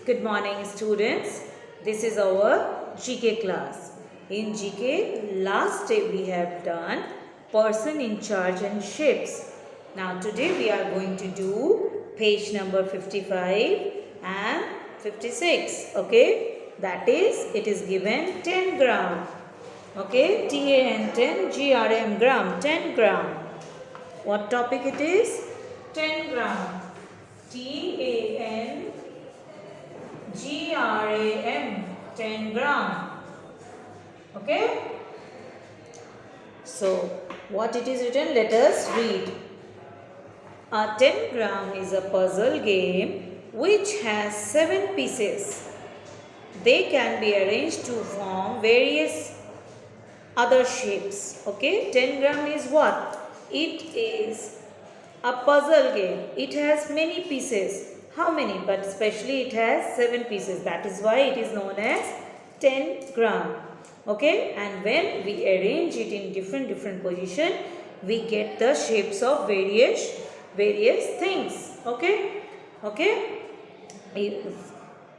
Good morning, students. This is our GK class. In GK, last day we have done person in charge and ships. Now today we are going to do page number 55 and 56. Okay, that is, it is given 10 gram. Okay, TAN 10, GRM gram, 10 gram. What topic it is? 10 gram. TAN GRAM, 10 gram. Okay. So what it is written? Let us read. A 10 gram is a puzzle game which has 7 pieces. They can be arranged to form various other shapes. Okay. 10 gram is what? It is a puzzle game. It has many pieces. How many? But especially it has 7 pieces. That is why it is known as 10 gram. Okay. And when we arrange it in different position, we get the shapes of various things. Okay. Okay.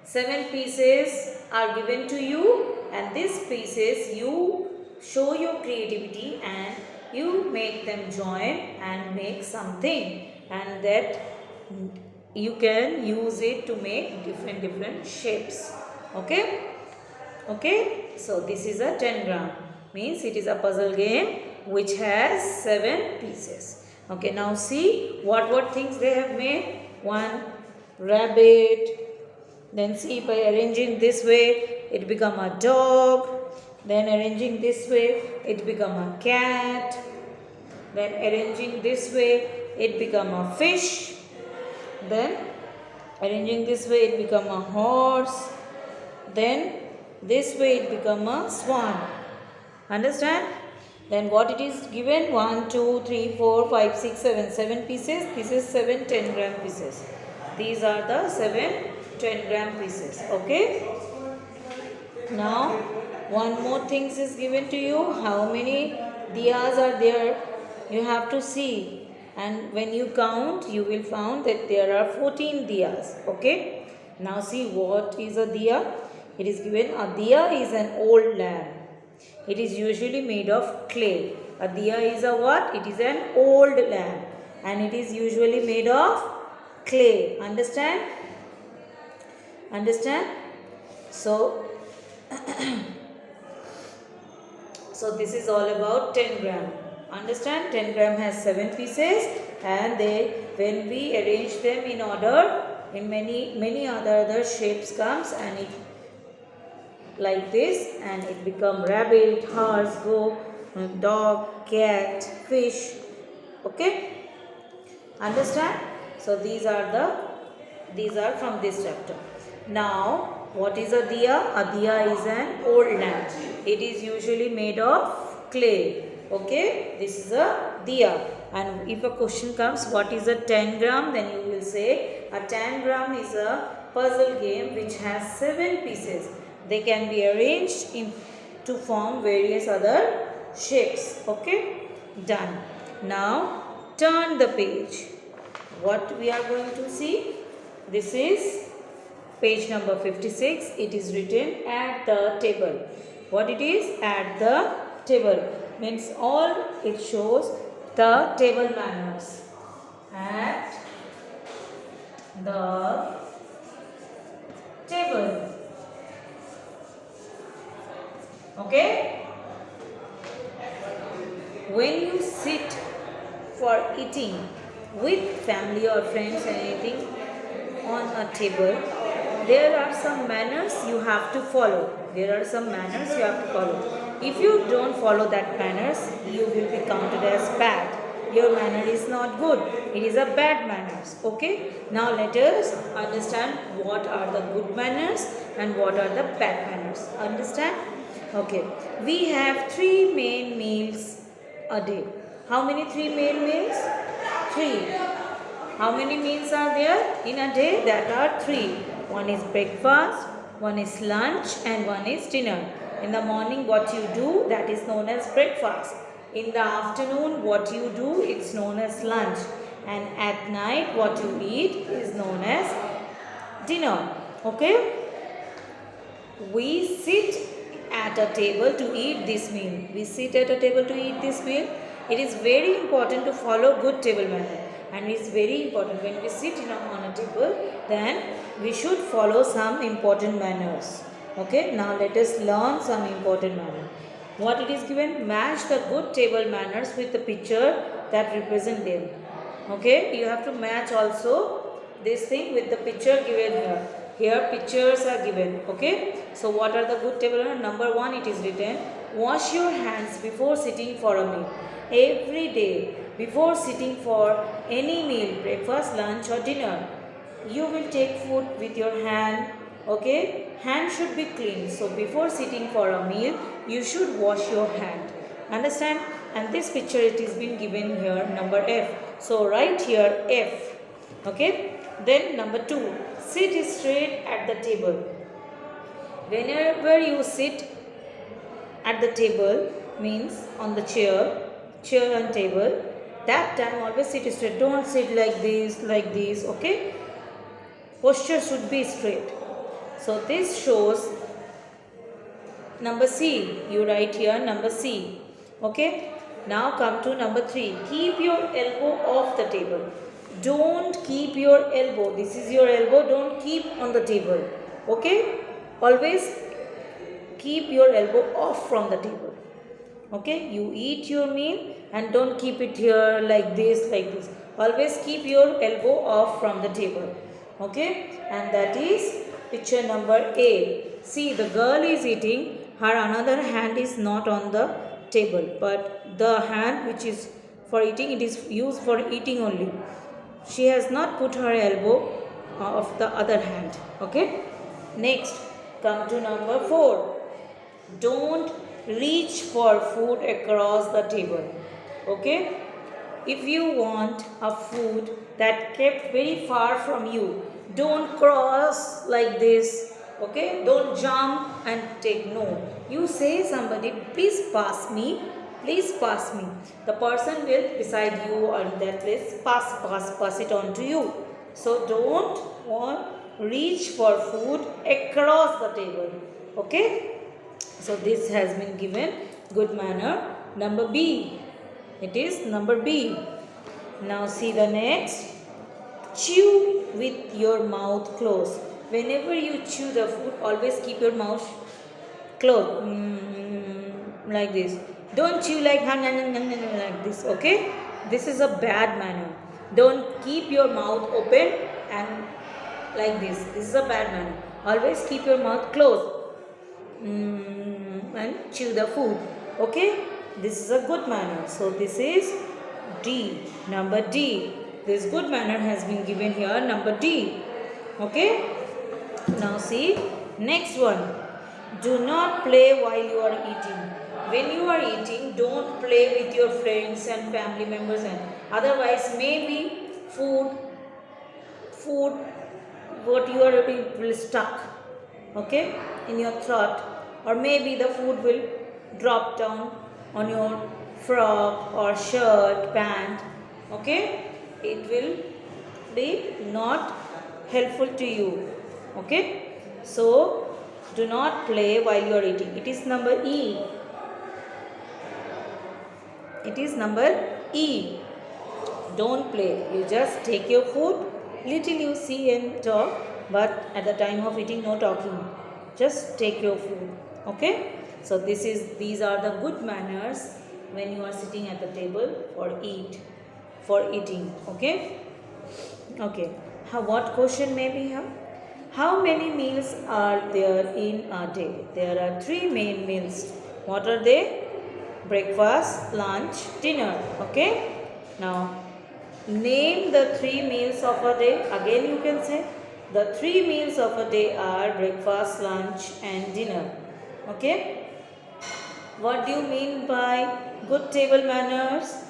7 pieces are given to you, and these pieces you show your creativity and you make them join and make something, and that you can use it to make different shapes. Okay. Okay. So this is a 10 gram. Means it is a puzzle game which has 7 pieces. Okay. Now see what things they have made. One rabbit. Then see, by arranging this way it become a dog. Then arranging this way it become a cat. Then arranging this way it become a fish. Then arranging this way it become a horse. Then this way it become a swan. Understand? Then what it is given? 1, 2, 3, 4, 5, 6, 7. 7 pieces. This is 7 10 gram pieces. These are the 7 10 gram pieces. Okay. Now one more thing is given to you. How many diyas are there? You have to see, and when you count you will find that there are 14 diyas. Okay. Now see, what is a diya? It is given, a diya is an old lamp. It is usually made of clay. A diya is a what? It is an old lamp, and it is usually made of clay. Understand? Understand? So so this is all about 10 gram. Understand? 10 gram has 7 pieces, and when we arrange them in order, in many other shapes comes, and it like this, and it become rabbit, horse, goat, dog, cat, fish. Okay. Understand? So these are from this chapter. Now what is a diya? A diya is an old lamp. It is usually made of clay. Okay. This is a diya. And if a question comes, what is a 10 gram? Then you will say a 10 gram is a puzzle game which has 7 pieces. They can be arranged to form various other shapes. Okay. Done. Now turn the page. What we are going to see? This is page number 56. It is written at the table. What it is? At the table. Means all it shows the table manners. At the table. Okay? When you sit for eating with family or friends and anything on a table, there are some manners you have to follow. There are some manners you have to follow. If you don't follow that manners, you will be counted as bad. Your manner is not good. It is a bad manners. Okay. Now let us understand what are the good manners and what are the bad manners. Understand? Okay. We have 3 main meals a day. How many 3 main meals? 3. How many meals are there in a day? That are 3. One is breakfast, one is lunch, and one is dinner. In the morning what you do, that is known as breakfast. In the afternoon what you do, it's known as lunch. And at night what you eat is known as dinner. Okay, we sit at a table to eat this meal. We sit at a table to eat this meal. It is very important to follow good table manner, and it is very important when we sit on a table, then we should follow some important manners. Okay, now let us learn some important manner. What it is given? Match the good table manners with the picture that represent them. Okay, you have to match also this thing with the picture given here. Here pictures are given. Okay, so what are the good table manners? Number 1, it is written, wash your hands before sitting for a meal. Every day before sitting for any meal, breakfast, lunch or dinner, you will take food with your hand. Okay, hand should be clean. So before sitting for a meal, you should wash your hand. Understand? And this picture, it is been given here, number F. So write here F. Okay, then number 2, sit straight at the table. Whenever you sit at the table, means on the chair and table, that time always sit straight. Don't sit like this. Okay, posture should be straight. So this shows number C. You write here number C. Okay, now come to number 3. Keep your elbow off the table. Don't keep your elbow. This is your elbow. Don't keep on the table. Okay, always keep your elbow off from the table. Okay, you eat your meal and don't keep it here like this. Always keep your elbow off from the table. Okay, and that is picture number A. See, the girl is eating. Her another hand is not on the table, but the hand which is for eating, it is used for eating only. She has not put her elbow of the other hand. Okay, next come to number 4. Don't reach for food across the table. Okay, if you want a food that kept very far from you, don't cross like this. Okay, don't jump and take. No, you say somebody, please pass me, please pass me. The person will beside you or that place pass it on to you. So don't reach for food across the table. Okay, so this has been given good manner. Number B, it is number B. Now see the next. Chew with your mouth closed. Whenever you chew the food, always keep your mouth closed, like this. Don't chew like this. Okay, this is a bad manner. Don't keep your mouth open and like this. This is a bad manner. Always keep your mouth closed and chew the food. Okay, this is a good manner. So this is D. Number D. This good manner has been given here. Number D. Okay. Now see next one. Do not play while you are eating. When you are eating, don't play with your friends and family members, and otherwise maybe food what you are eating will stuck, okay, in your throat, or maybe the food will drop down on your frock or shirt, pant. Okay, it will be not helpful to you. Okay, so do not play while you are eating. It is number E. It is number E. Don't play. You just take your food. Little you see and talk, but at the time of eating, no talking. Just take your food. Okay. So these are the good manners when you are sitting at the table for eating. Okay. Okay. What question may be here? How many meals are there in a day? There are 3 main meals. What are they? Breakfast, lunch, dinner. Okay. Now, name the 3 meals of a day. Again you can say, the 3 meals of a day are breakfast, lunch and dinner. Okay. What do you mean by good table manners?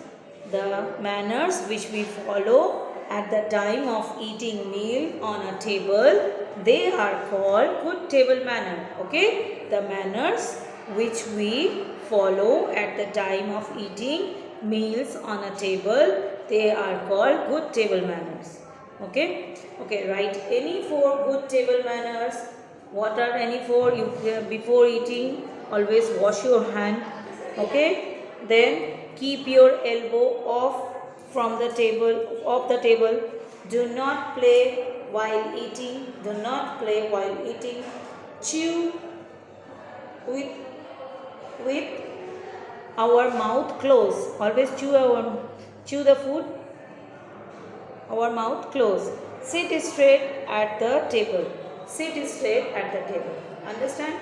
The manners which we follow at the time of eating meal on a table, they are called good table manner. Okay, the manners which we follow at the time of eating meals on a table, they are called good table manners. Okay. Okay. Write any four good table manners. What are any four? You before eating, always wash your hand. Okay. Then keep your elbow off from the table, off the table. Do not play while eating. Do not play while eating. Chew with our mouth closed. Always chew the food, our mouth closed. Sit straight at the table. Sit straight at the table. Understand?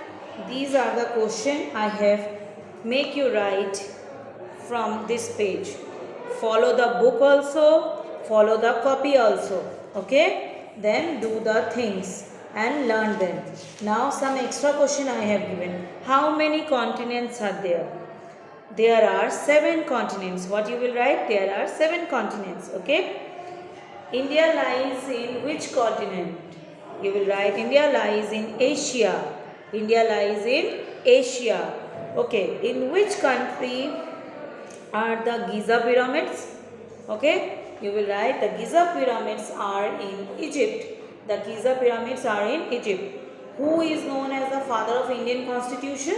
These are the question I have make you write from this page. Follow the book also. Follow the copy also. Okay? Then do the things and learn them. Now some extra question I have given. How many continents are there? There are 7 continents. What you will write? There are 7 continents. Okay? India lies in which continent? You will write India lies in Asia. India lies in Asia. Okay. In which country are the Giza pyramids? Okay. You will write the Giza pyramids are in Egypt. The Giza pyramids are in Egypt. Who is known as the father of Indian Constitution?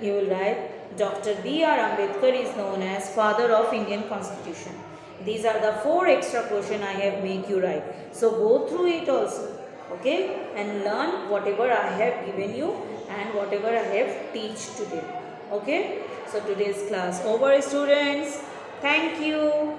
You will write Dr. B.R. Ambedkar is known as father of Indian Constitution. These are the 4 extra questions I have make you write. So go through it also. Okay, and learn whatever I have given you and whatever I have teach today. Okay, so today's class over, students. Thank you.